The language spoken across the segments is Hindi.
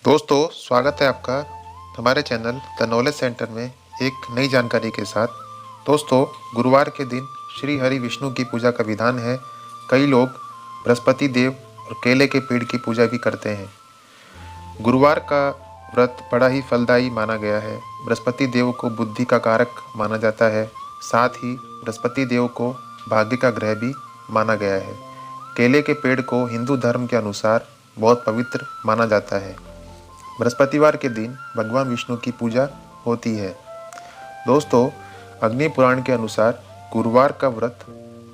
दोस्तों, स्वागत है आपका हमारे चैनल द नॉलेज सेंटर में एक नई जानकारी के साथ। दोस्तों, गुरुवार के दिन श्री हरि विष्णु की पूजा का विधान है। कई लोग बृहस्पति देव और केले के पेड़ की पूजा भी करते हैं। गुरुवार का व्रत बड़ा ही फलदायी माना गया है। बृहस्पति देव को बुद्धि का कारक माना जाता है। साथ ही बृहस्पति देव को भाग्य का ग्रह भी माना गया है। केले के पेड़ को हिंदू धर्म के अनुसार बहुत पवित्र माना जाता है। बृहस्पतिवार के दिन भगवान विष्णु की पूजा होती है। दोस्तों, अग्नि पुराण के अनुसार गुरुवार का व्रत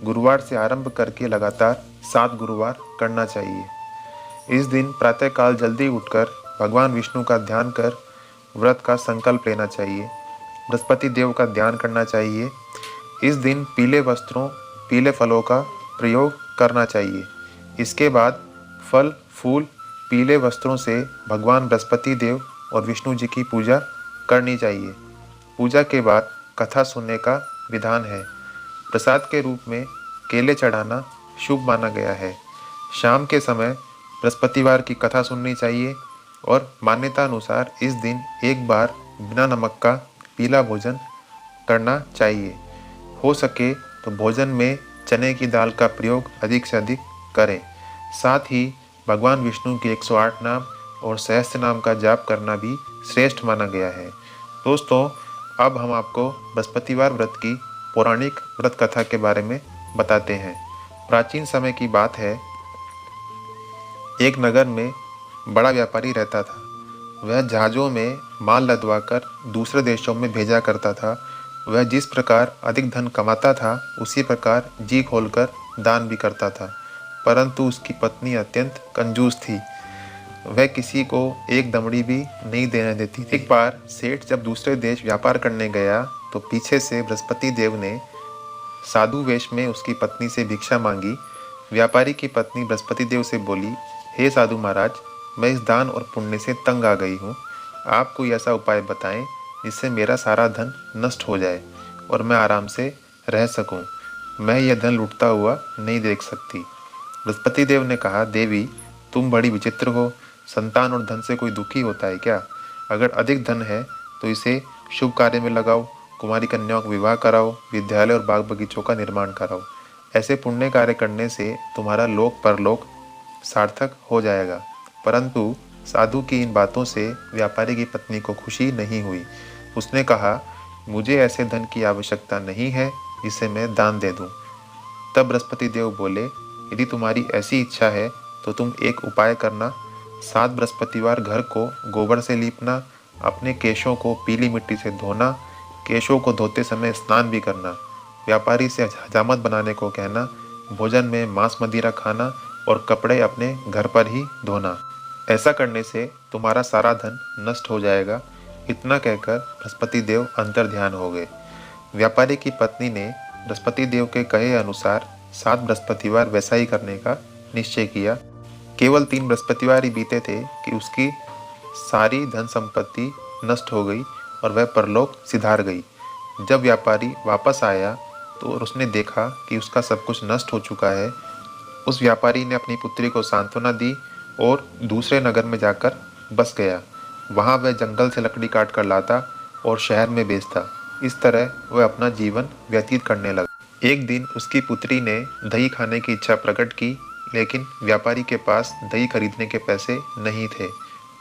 गुरुवार से आरंभ करके लगातार 7 गुरुवार करना चाहिए। इस दिन प्रातःकाल जल्दी उठकर भगवान विष्णु का ध्यान कर व्रत का संकल्प लेना चाहिए। बृहस्पति देव का ध्यान करना चाहिए। इस दिन पीले वस्त्रों, पीले फलों का प्रयोग करना चाहिए। इसके बाद फल फूल पीले वस्त्रों से भगवान बृहस्पति देव और विष्णु जी की पूजा करनी चाहिए। पूजा के बाद कथा सुनने का विधान है। प्रसाद के रूप में केले चढ़ाना शुभ माना गया है। शाम के समय बृहस्पतिवार की कथा सुननी चाहिए और मान्यता अनुसार इस दिन एक बार बिना नमक का पीला भोजन करना चाहिए। हो सके तो भोजन में चने की दाल का प्रयोग अधिक से अधिक करें। साथ ही भगवान विष्णु के 108 नाम और सहस्त्र नाम का जाप करना भी श्रेष्ठ माना गया है। दोस्तों, अब हम आपको बृहस्पतिवार व्रत की पौराणिक व्रत कथा के बारे में बताते हैं। प्राचीन समय की बात है। एक नगर में बड़ा व्यापारी रहता था। वह जहाज़ों में माल लदवाकर दूसरे देशों में भेजा करता था। वह जिस प्रकार अधिक धन कमाता था, उसी प्रकार जी खोलकर दान भी करता था। परंतु उसकी पत्नी अत्यंत कंजूस थी। वह किसी को एक दमड़ी भी नहीं देने देती थी। एक बार सेठ जब दूसरे देश व्यापार करने गया तो पीछे से बृहस्पति देव ने साधु वेश में उसकी पत्नी से भिक्षा मांगी। व्यापारी की पत्नी बृहस्पति देव से बोली, हे साधु महाराज, मैं इस दान और पुण्य से तंग आ गई हूँ। आप कोई ऐसा उपाय बताएं जिससे मेरा सारा धन नष्ट हो जाए और मैं आराम से रह सकूं। मैं यह धन लुटता हुआ नहीं देख सकती। बृहस्पति देव ने कहा, देवी, तुम बड़ी विचित्र हो। संतान और धन से कोई दुखी होता है क्या? अगर अधिक धन है तो इसे शुभ कार्य में लगाओ। कुमारी कन्याओं का विवाह कराओ, विद्यालय और बाग बगीचों का निर्माण कराओ। ऐसे पुण्य कार्य करने से तुम्हारा लोक परलोक सार्थक हो जाएगा। परंतु साधु की इन बातों से व्यापारी की पत्नी को खुशी नहीं हुई। उसने कहा, मुझे ऐसे धन की आवश्यकता नहीं है जिसे मैं दान दे दूं। तब बृहस्पति देव बोले, यदि तुम्हारी ऐसी इच्छा है तो तुम एक उपाय करना। 7 बृहस्पतिवार घर को गोबर से लीपना, अपने केशों को पीली मिट्टी से धोना, केशों को धोते समय स्नान भी करना, व्यापारी से हजामत बनाने को कहना, भोजन में मांस मदिरा खाना और कपड़े अपने घर पर ही धोना। ऐसा करने से तुम्हारा सारा धन नष्ट हो जाएगा। इतना कहकर बृहस्पति देव अंतर्ध्यान हो गए। व्यापारी की पत्नी ने बृहस्पति देव के कहे अनुसार 7 बृहस्पतिवार वैसा ही करने का निश्चय किया। केवल 3 बृहस्पतिवार ही बीते थे कि उसकी सारी धन संपत्ति नष्ट हो गई और वह परलोक सिधार गई। जब व्यापारी वापस आया तो उसने देखा कि उसका सब कुछ नष्ट हो चुका है। उस व्यापारी ने अपनी पुत्री को सांत्वना दी और दूसरे नगर में जाकर बस गया। वहाँ वह जंगल से लकड़ी काट कर लाता और शहर में बेचता। इस तरह वह अपना जीवन व्यतीत करने लगा। एक दिन उसकी पुत्री ने दही खाने की इच्छा प्रकट की, लेकिन व्यापारी के पास दही खरीदने के पैसे नहीं थे।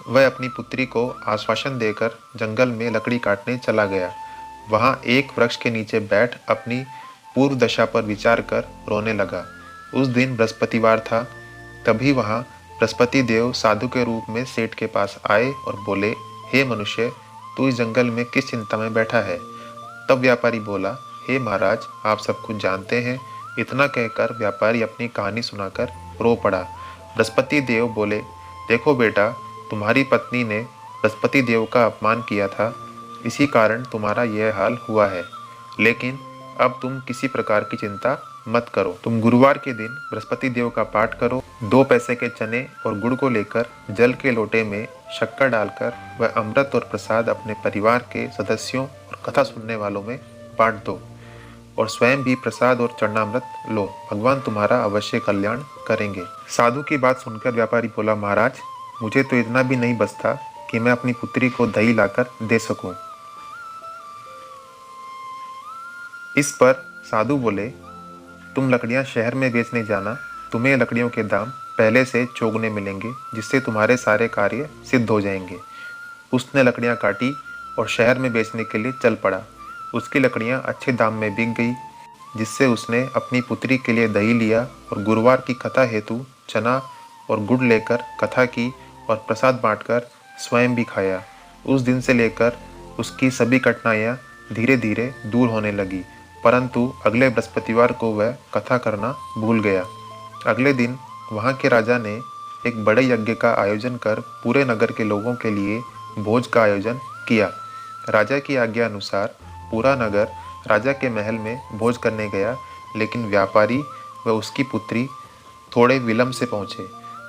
वह अपनी पुत्री को आश्वासन देकर जंगल में लकड़ी काटने चला गया। वहाँ एक वृक्ष के नीचे बैठ अपनी पूर्व दशा पर विचार कर रोने लगा। उस दिन बृहस्पतिवार था। तभी वहाँ बृहस्पति देव साधु के रूप में सेठ के पास आए और बोले, हे मनुष्य, तू इस जंगल में किस चिंता में बैठा है? तब व्यापारी बोला, हे महाराज, आप सब कुछ जानते हैं। इतना कहकर व्यापारी अपनी कहानी सुनाकर रो पड़ा। बृहस्पति देव बोले, देखो बेटा, तुम्हारी पत्नी ने बृहस्पति देव का अपमान किया था, इसी कारण तुम्हारा यह हाल हुआ है। लेकिन अब तुम किसी प्रकार की चिंता मत करो। तुम गुरुवार के दिन बृहस्पति देव का पाठ करो। 2 पैसे के चने और गुड़ को लेकर जल के लोटे में शक्कर डालकर वह अमृत और प्रसाद अपने परिवार के सदस्यों और कथा सुनने वालों में बांट दो और स्वयं भी प्रसाद और चरणामृत लो। भगवान तुम्हारा अवश्य कल्याण करेंगे। साधु की बात सुनकर व्यापारी बोला, महाराज, मुझे तो इतना भी नहीं बचता कि मैं अपनी पुत्री को दही लाकर दे सकूं। इस पर साधु बोले, तुम लकड़ियां शहर में बेचने जाना, तुम्हें लकड़ियों के दाम पहले से चौगुने मिलेंगे, जिससे तुम्हारे सारे कार्य सिद्ध हो जाएंगे। उसने लकड़ियां काटी और शहर में बेचने के लिए चल पड़ा। उसकी लकड़ियां अच्छे दाम में बिक गई, जिससे उसने अपनी पुत्री के लिए दही लिया और गुरुवार की कथा हेतु चना और गुड़ लेकर कथा की और प्रसाद बांटकर स्वयं भी खाया। उस दिन से लेकर उसकी सभी कठिनाइयां धीरे धीरे दूर होने लगी, परंतु अगले बृहस्पतिवार को वह कथा करना भूल गया। अगले दिन वहां के राजा ने एक बड़े यज्ञ का आयोजन कर पूरे नगर के लोगों के लिए भोज का आयोजन किया। राजा की आज्ञा अनुसार पूरा नगर राजा के महल में भोज करने गया, लेकिन व्यापारी व उसकी पुत्री थोड़े विलंब से पहुंचे।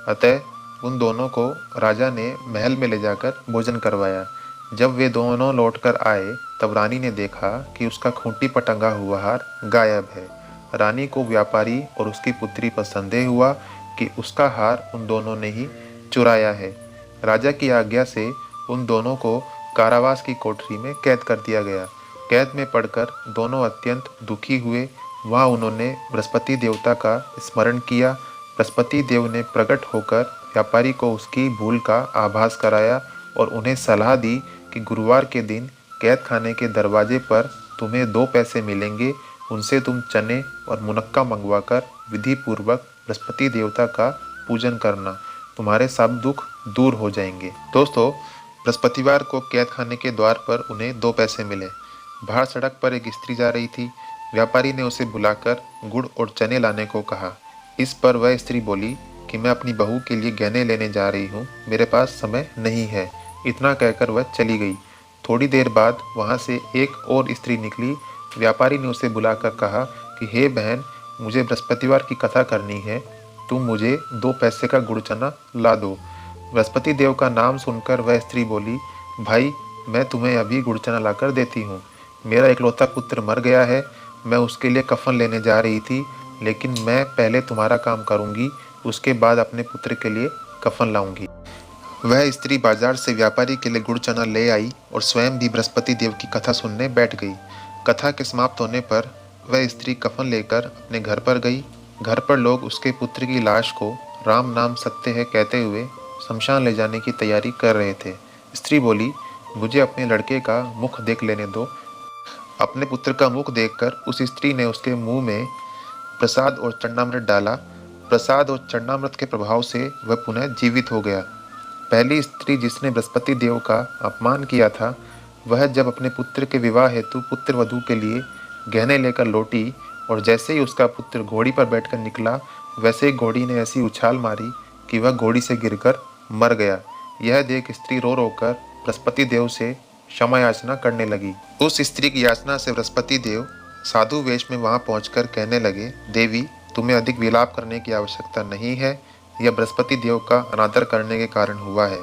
अतः उन दोनों को राजा ने महल में ले जाकर भोजन करवाया। जब वे दोनों लौटकर आए, तब रानी ने देखा कि उसका खूंटी पर टंगा हुआ हार गायब है। रानी को व्यापारी और उसकी पुत्री पर संदेह हुआ कि उसका हार उन दोनों ने ही चुराया है। राजा की आज्ञा से उन दोनों को कारावास की कोठरी में कैद कर दिया गया। कैद में पड़कर दोनों अत्यंत दुखी हुए। वहाँ उन्होंने बृहस्पति देवता का स्मरण किया। बृहस्पति देव ने प्रकट होकर व्यापारी को उसकी भूल का आभास कराया और उन्हें सलाह दी कि गुरुवार के दिन कैद खाने के दरवाजे पर तुम्हें 2 पैसे मिलेंगे, उनसे तुम चने और मुनक्का मंगवाकर विधि पूर्वक बृहस्पति देवता का पूजन करना, तुम्हारे सब दुख दूर हो जाएंगे। दोस्तों, बृहस्पतिवार को कैद खाने के द्वार पर उन्हें 2 पैसे मिले। बाहर सड़क पर एक स्त्री जा रही थी। व्यापारी ने उसे बुलाकर गुड़ और चने लाने को कहा। इस पर वह स्त्री बोली कि मैं अपनी बहू के लिए गहने लेने जा रही हूँ, मेरे पास समय नहीं है। इतना कहकर वह चली गई। थोड़ी देर बाद वहाँ से एक और स्त्री निकली। व्यापारी ने उसे बुलाकर कहा कि हे बहन, मुझे बृहस्पतिवार की कथा करनी है, तुम मुझे 2 पैसे का गुड़ चना ला दो। बृहस्पति देव का नाम सुनकर वह स्त्री बोली, भाई, मैं तुम्हें अभी गुड़ चना लाकर देती हूँ। मेरा इकलौता पुत्र मर गया है, मैं उसके लिए कफन लेने जा रही थी, लेकिन मैं पहले तुम्हारा काम करूँगी, उसके बाद अपने पुत्र के लिए कफन लाऊंगी। वह स्त्री बाजार से व्यापारी के लिए गुड़ चना ले आई और स्वयं भी बृहस्पति देव की कथा सुनने बैठ गई। कथा के समाप्त होने पर वह स्त्री कफन लेकर अपने घर पर गई। घर पर लोग उसके पुत्र की लाश को राम नाम सत्य है कहते हुए शमशान ले जाने की तैयारी कर रहे थे। स्त्री बोली, मुझे अपने लड़के का मुख देख लेने दो। अपने पुत्र का मुख देखकर उस स्त्री ने उसके मुंह में प्रसाद और चन्नामृत डाला। प्रसाद और चन्नामृत के प्रभाव से वह पुनः जीवित हो गया। पहली स्त्री जिसने बृहस्पति देव का अपमान किया था, वह जब अपने पुत्र के विवाह हेतु पुत्र वधू के लिए गहने लेकर लौटी और जैसे ही उसका पुत्र घोड़ी पर बैठकर निकला, वैसे ही घोड़ी ने ऐसी उछाल मारी कि वह घोड़ी से गिरकर मर गया। यह देख स्त्री रो रोकर बृहस्पति देव से क्षमा याचना करने लगी। उस स्त्री की याचना से बृहस्पति देव साधु वेश में वहां पहुंचकर कहने लगे, देवी, तुम्हें अधिक विलाप करने की आवश्यकता नहीं है। यह बृहस्पति देव का अनादर करने के कारण हुआ है।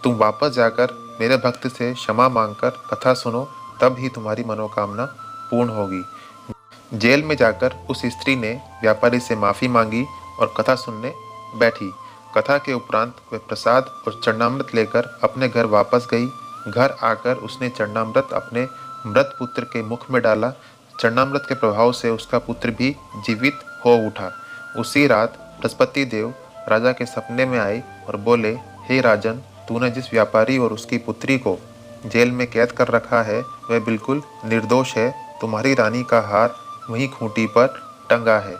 तुम वापस जाकर मेरे भक्त से क्षमा मांगकर कथा सुनो, तब ही तुम्हारी मनोकामना पूर्ण होगी। जेल में जाकर उस स्त्री ने व्यापारी से माफ़ी मांगी और कथा सुनने बैठी। कथा के उपरांत वह प्रसाद और चरणामृत लेकर अपने घर वापस गई। घर आकर उसने चरणामृत अपने मृत पुत्र के मुख में डाला। चरणामृत के प्रभाव से उसका पुत्र भी जीवित हो उठा। उसी रात बृहस्पति देव राजा के सपने में आए और बोले, हे राजन, तूने जिस व्यापारी और उसकी पुत्री को जेल में कैद कर रखा है, वह बिल्कुल निर्दोष है। तुम्हारी रानी का हार वहीं खूंटी पर टंगा है।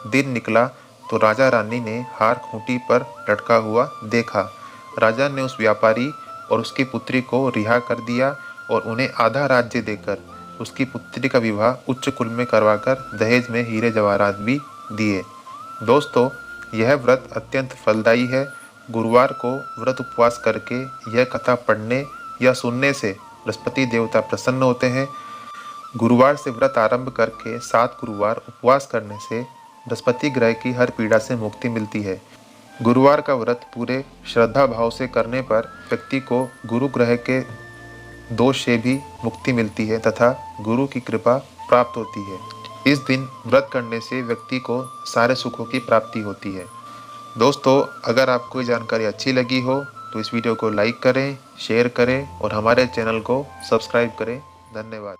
दिन निकला तो राजा रानी ने हार खूंटी पर लटका हुआ देखा। राजा ने उस व्यापारी और उसकी पुत्री को रिहा कर दिया और उन्हें आधा राज्य देकर उसकी पुत्री का विवाह उच्च कुल में करवाकर दहेज में हीरे जवाहरात भी दिए। दोस्तों, यह व्रत अत्यंत फलदायी है। गुरुवार को व्रत उपवास करके यह कथा पढ़ने या सुनने से बृहस्पति देवता प्रसन्न होते हैं। गुरुवार से व्रत आरंभ करके 7 गुरुवार उपवास करने से बृहस्पति ग्रह की हर पीड़ा से मुक्ति मिलती है। गुरुवार का व्रत पूरे श्रद्धा भाव से करने पर व्यक्ति को गुरु ग्रह के दोष से भी मुक्ति मिलती है तथा गुरु की कृपा प्राप्त होती है। इस दिन व्रत करने से व्यक्ति को सारे सुखों की प्राप्ति होती है। दोस्तों, अगर आपको ये जानकारी अच्छी लगी हो तो इस वीडियो को लाइक करें, शेयर करें और हमारे चैनल को सब्सक्राइब करें। धन्यवाद।